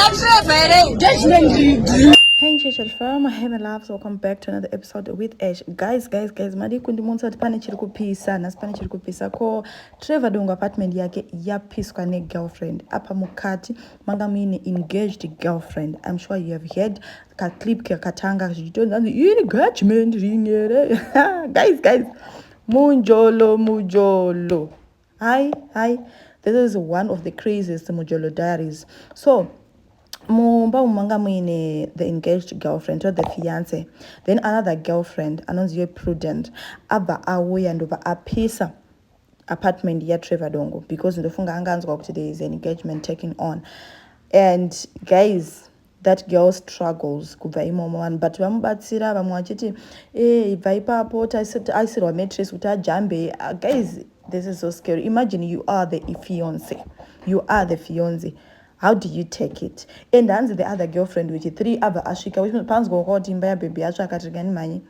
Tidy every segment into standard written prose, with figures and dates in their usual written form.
Hey yaTrevor, my heaven loves, welcome back to another episode with Ash. Guys, madi kundi munsa tipane chiri kupisa, nasipane chiri kupisa ko Trevor Dongo apartment yake yapiswa ne girlfriend. Apa mukati manga muine engaged girlfriend. I'm sure you have heard ka clip ke katanga chitonda engagement ringere. Guys, mujolo. Hi. This is one of the craziest mujolo diaries. So the engaged girlfriend or the fiancé, then another girlfriend anonziwe prudent aba awuya ndoba apisa apartment yaTrevor Dongo because ndofunga anganzwa ukuthi there is an engagement taking on. And guys, that girl struggles kubva imomo vanhu but vamubatsira vamwe vachiti ibva ipapo taisirwa mattress kuti ajambe. Guys, this is so scary. Imagine you are the fiancé, how do you take it? And hanzi the other girlfriend which 3 ava asvika which panzi kokoti imba yababy yacho akati gani manyi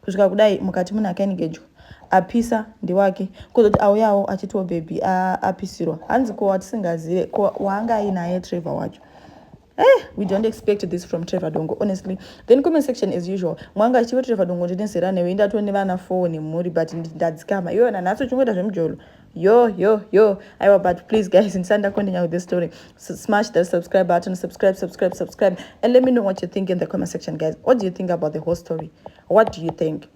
kusvika kudai mukati munhu akaengejwa apisa ndiwake kuzoti auyawo achitiwo baby apisirwa hanzi ko watisingazive ko waanga ainaye Trevor wacho. We don't expect this from Trevor Dongo, honestly. Then comment section as usual. Mwanga chivo Trevor Dongo ndinensera newe ndatone vana phone muri but ndadzikama. Yo na naso chungoda zvemujolo. Yo. But please guys, insanda continue with this story. So smash the subscribe button, subscribe. And let me know what you think in the comment section, guys. What do you think about the whole story? What do you think?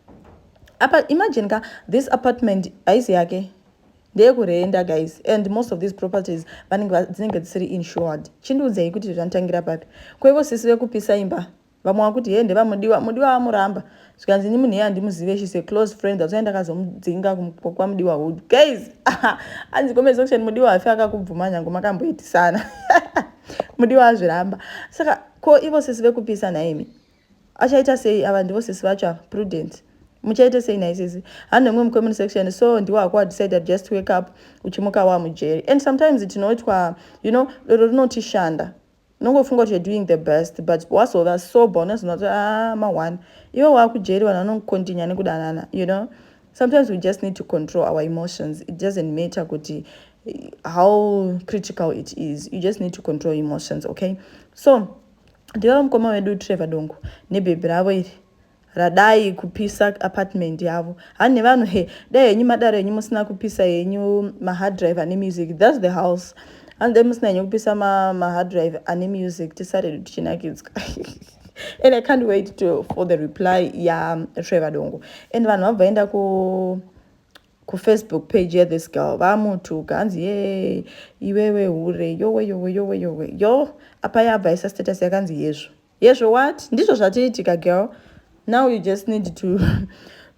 Imagine this apartment aisi yake. They're kurenda, guys, and most of these properties vanenge dzisiri insured. Chindudzei kuti zvantangira papi. Kwevo sisi vekupisa imba vamwe vakuti hende mudiwa amuramba zvikanzi ni munhu yandimuzive, she's a close friend, atsoenda akazomudzinga kwamudiwa hood. Guys, anzi comment section mudiwa afi akakubvuma nyangu makamboitisana mudiwa azviramba. Saka ko ivo sisi vekupisa naimi achaita sei? Ava ndivo sisi vacho prudent. Muchaita sei naisisi hano mwe comment section. So ndiwo akwa decided just wake up uchimuka wa mujeri. And sometimes itinoitwa lero rinotishanda nongofunga kuti you're doing the best but wasova sober unozinoti ma1 iwo wakujeri vanhu vanongokontinya nekudanana. Sometimes we just need to control our emotions. It doesn't matter kuti how critical it is, you just need to control emotions, okay? So ndiva mukoma wedu Trevor Dongo nebhebhi ravo iri radai kupisa apartment yavo. Hane vanhu dai henyu madare henyu musina kupisa henyu mahard drive ane music, that's the house. And then musina henyu kupisa mahard drive ane music tisaredi tichinakidzwa. And I can't wait for the reply Trevor Dongo. And vanhu vabvaenda ku Facebook page ya this girl vamutuka anzi iwewe hure yowe apa yabva isa status yakanzi yezvo what ndizvo zvatiitika girl. Now you just need to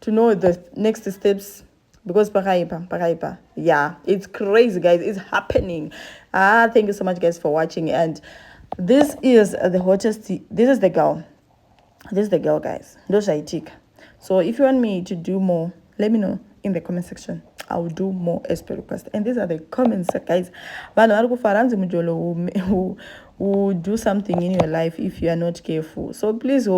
know the next steps because pakaipa. Yeah, it's crazy, guys. It's happening. Thank you so much, guys, for watching. And this is the hottest. This is the girl, guys. So if you want me to do more, let me know in the comment section. I will do more as per request. And these are the comments, guys. Who do something in your life if you are not careful. So please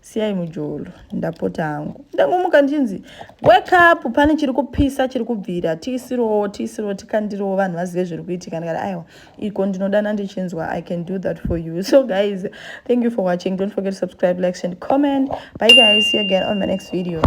siyai mujolo ndapota hangu ndangomuka ndinzi wake up pane chiri kupisa chiri kubvira tiisirowo tikandirowo vanhu vazive zviri kuitika ndikati aiwa iko ndinodana ndichinzwa. I can do that for you. So guys, thank you for watching. Don't forget to subscribe, like and comment. Bye guys, see you again on my next video.